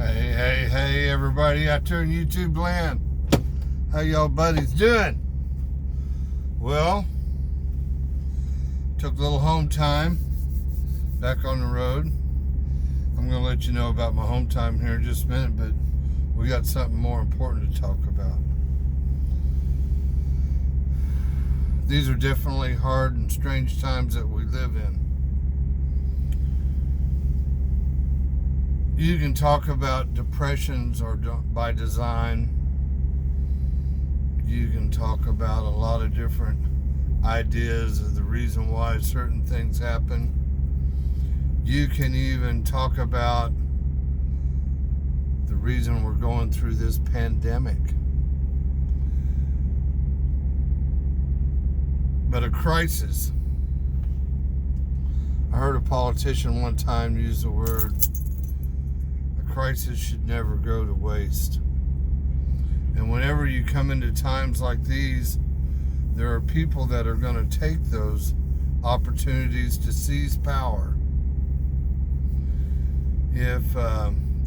Hey, everybody out there in YouTube land. How y'all buddies doing? Well, took a little home time back on the road. I'm going to let you know about my home time here in just a minute, but we got something more important to talk about. These are definitely hard and strange times that we live in. You can talk about depressions or by design. You can talk about a lot of different ideas of the reason why certain things happen. You can even talk about the reason we're going through this pandemic. But a crisis. I heard a politician one time use the word, a crisis should never go to waste. And whenever you come into times like these, there are people that are going to take those opportunities to seize power. If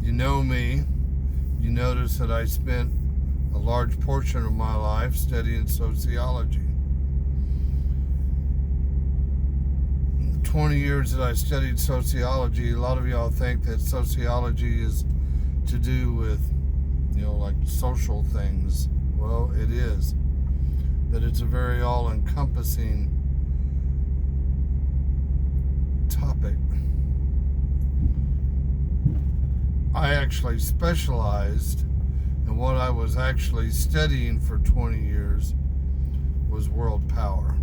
you know me, you notice that I spent a large portion of my life studying sociology. 20 years that I studied sociology, a lot of y'all think that sociology is to do with, like social things. Well, it is. But it's a very all-encompassing topic. I actually specialized in what I was actually studying for 20 years was world power.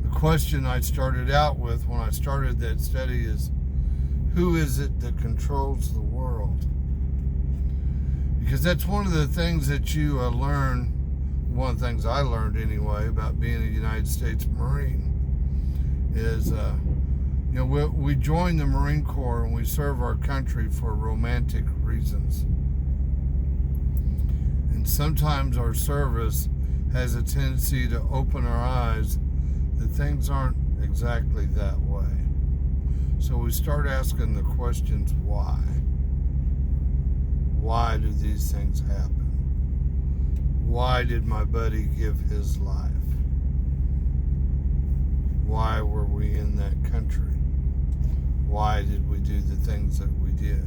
The question I started out with when I started that study is, who is it that controls the world? Because that's one of the things that you learn, one of the things I learned anyway about being a United States Marine is, we joined the Marine Corps and we serve our country for romantic reasons. And sometimes our service has a tendency to open our eyes that things aren't exactly that way. So we start asking the questions, why? Why do these things happen? Why did my buddy give his life? Why were we in that country? Why did we do the things that we did?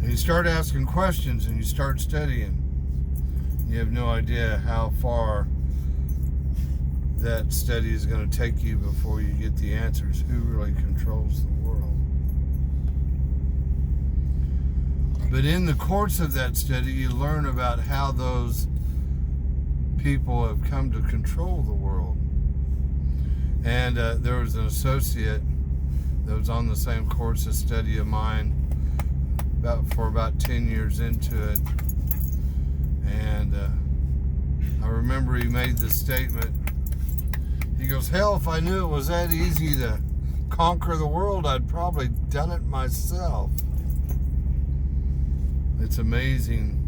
And you start asking questions and you start studying. You have no idea how far that study is going to take you before you get the answers. Who really controls the world? But in the course of that study, you learn about how those people have come to control the world. And there was an associate that was on the same course of study of mine for about 10 years into it. And I remember he made the statement. He goes, hell, if I knew it was that easy to conquer the world, I'd probably done it myself. It's amazing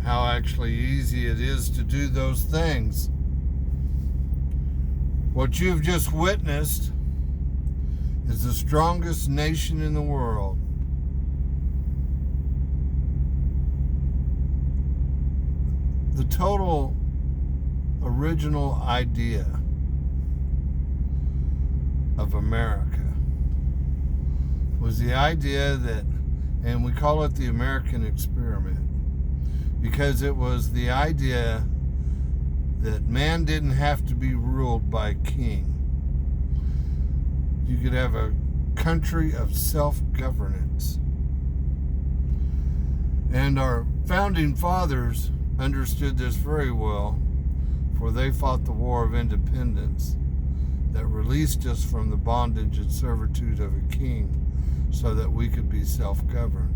how actually easy it is to do those things. What you've just witnessed is the strongest nation in the world. The total original idea of America was the idea that, and we call it the American experiment, because it was the idea that man didn't have to be ruled by a king. You could have a country of self-governance. And our founding fathers understood this very well, for they fought the War of Independence that released us from the bondage and servitude of a king so that we could be self-governed.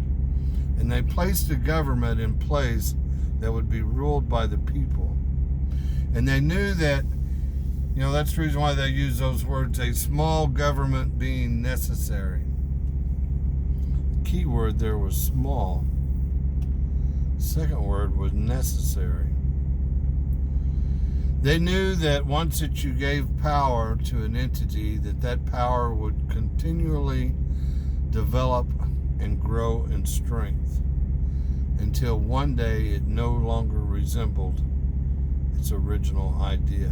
And they placed a government in place that would be ruled by the people. And they knew that, that's the reason why they use those words, a small government being necessary. The key word there was small. The second word was necessary. They knew that once that you gave power to an entity, that power would continually develop and grow in strength until one day it no longer resembled its original idea.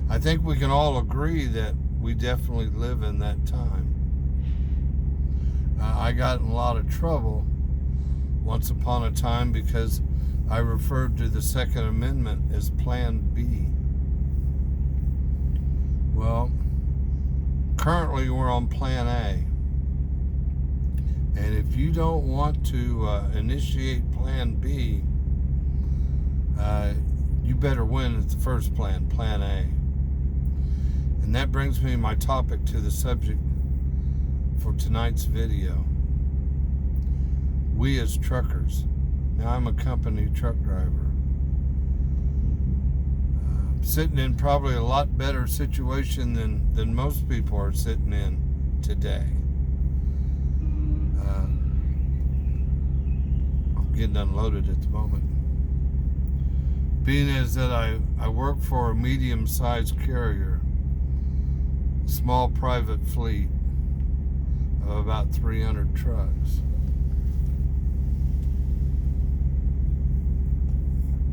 I think we can all agree that we definitely live in that time. I got in a lot of trouble once upon a time because I referred to the Second Amendment as Plan B. Well, currently we're on Plan A. And if you don't want to initiate Plan B, you better win at the first plan, Plan A. And that brings me my topic to the subject for tonight's video. We as truckers. Now, I'm a company truck driver. Sitting in probably a lot better situation than most people are sitting in today. I'm getting unloaded at the moment. Being as that I work for a medium-sized carrier, small private fleet of about 300 trucks.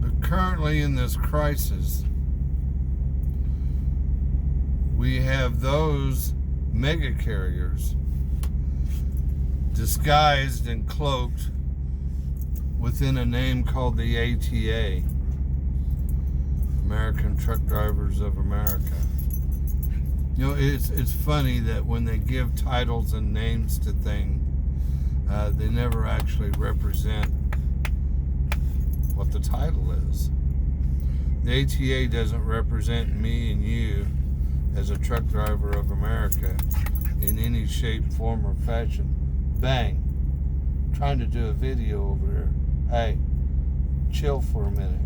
But currently in this crisis, we have those mega carriers disguised and cloaked within a name called the ATA, American Truck Drivers of America. You know, it's funny that when they give titles and names to things, they never actually represent what the title is. The ATA doesn't represent me and you as a truck driver of America in any shape, form, or fashion. Bang. I'm trying to do a video over here. Hey, chill for a minute.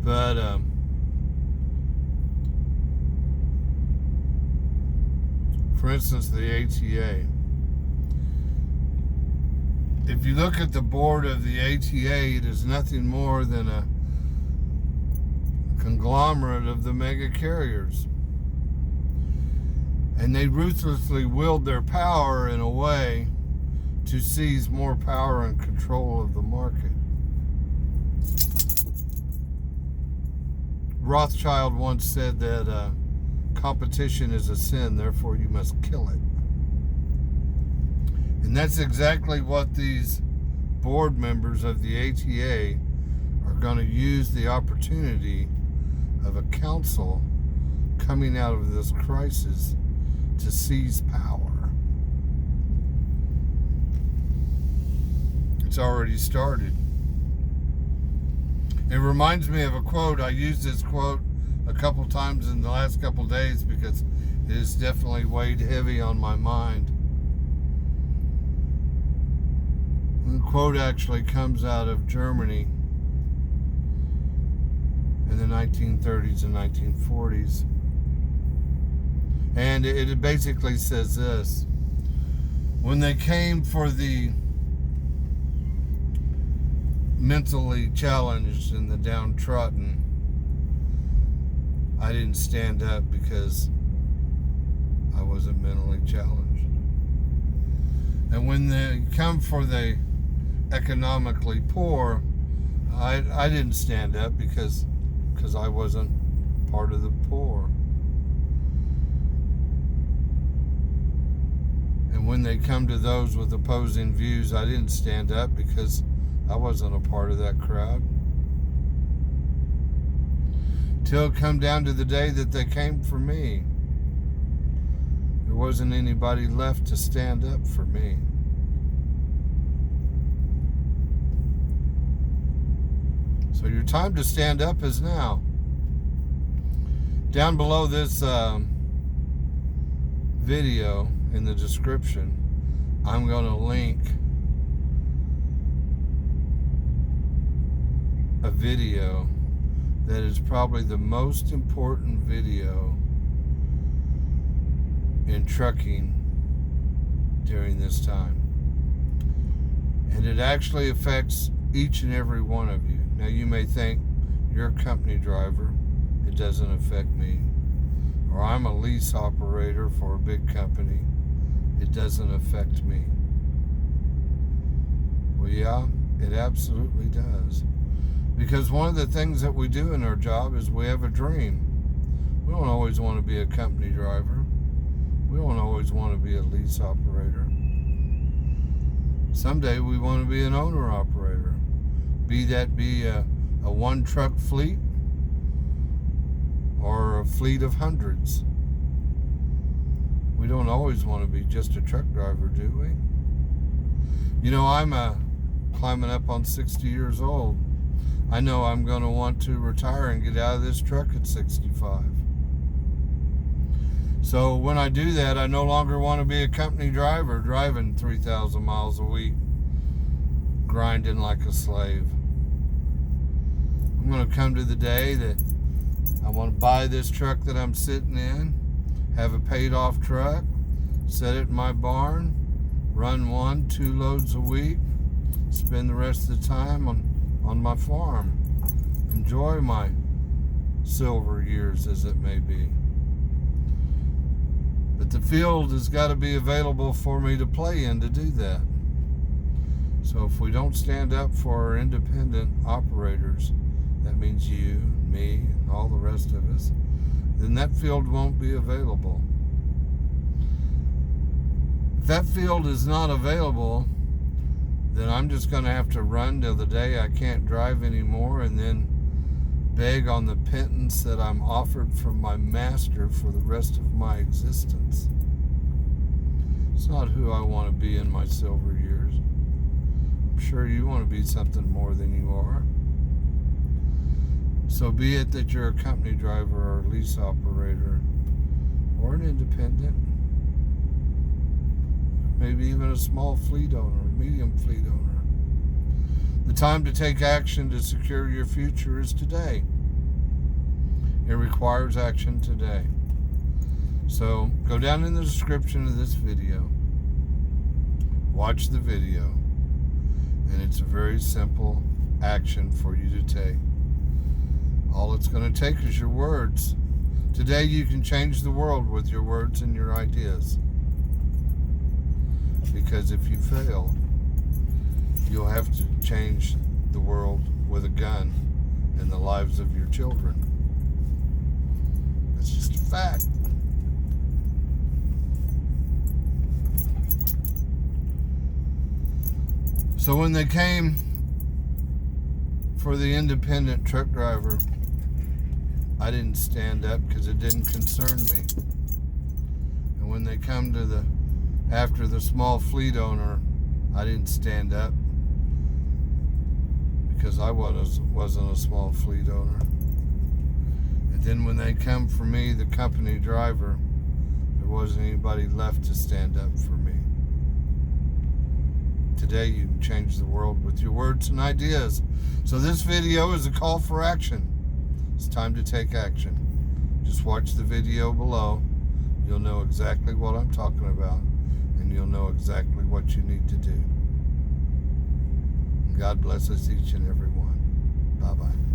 But, for instance, the ATA. If you look at the board of the ATA, it is nothing more than a conglomerate of the mega carriers. And they ruthlessly wield their power in a way to seize more power and control of the market. Rothschild once said that competition is a sin, therefore you must kill it. And that's exactly what these board members of the ATA are going to use the opportunity of a council coming out of this crisis to seize power. It's already started. It reminds me of a quote. I used this quote a couple times in the last couple days because it has definitely weighed heavy on my mind. And the quote actually comes out of Germany in the 1930s and 1940s. And it basically says this: when they came for the mentally challenged and the downtrodden, I didn't stand up because I wasn't mentally challenged. And when they come for the economically poor, I didn't stand up because I wasn't part of the poor. And when they come to those with opposing views, I didn't stand up because I wasn't a part of that crowd. Till it come down to the day that they came for me, there wasn't anybody left to stand up for me. So your time to stand up is now. Down below this video in the description, I'm going to link a video that is probably the most important video in trucking during this time. And it actually affects each and every one of you. Now you may think, you're a company driver, it doesn't affect me. Or I'm a lease operator for a big company, it doesn't affect me. Well, yeah, it absolutely does. Because one of the things that we do in our job is we have a dream. We don't always want to be a company driver. We don't always want to be a lease operator. Someday we want to be an owner-operator. Be a one-truck fleet or a fleet of hundreds. We don't always want to be just a truck driver, do we? You know, I'm climbing up on 60 years old. I know I'm going to want to retire and get out of this truck at 65. So when I do that, I no longer want to be a company driver driving 3,000 miles a week, grinding like a slave. I'm going to come to the day that I want to buy this truck that I'm sitting in, have a paid off truck, set it in my barn, run 1-2 loads a week, spend the rest of the time on my farm, enjoy my silver years as it may be. But the field has got to be available for me to play in to do that. So if we don't stand up for our independent operators, that means you, me, and all the rest of us, then that field won't be available. If that field is not available, then I'm just going to have to run till the day I can't drive anymore and then beg on the pittance that I'm offered from my master for the rest of my existence. It's not who I want to be in my silver years. I'm sure you want to be something more than you are. So be it that you're a company driver or a lease operator or an independent, maybe even a small fleet owner, medium fleet owner. The time to take action to secure your future is today. It requires action today. So go down in the description of this video, watch the video, and it's a very simple action for you to take. All it's going to take is your words. Today you can change the world with your words and your ideas. Because if you fail, you'll have to change the world with a gun and the lives of your children. That's just a fact. So when they came for the independent truck driver, I didn't stand up because it didn't concern me. And when they come to after the small fleet owner, I didn't stand up because I wasn't a small fleet owner. And then when they come for me, the company driver, there wasn't anybody left to stand up for me. Today you can change the world with your words and ideas. So this video is a call for action. It's time to take action. Just watch the video below. You'll know exactly what I'm talking about, and you'll know exactly what you need to do. God bless us each and every one. Bye-bye.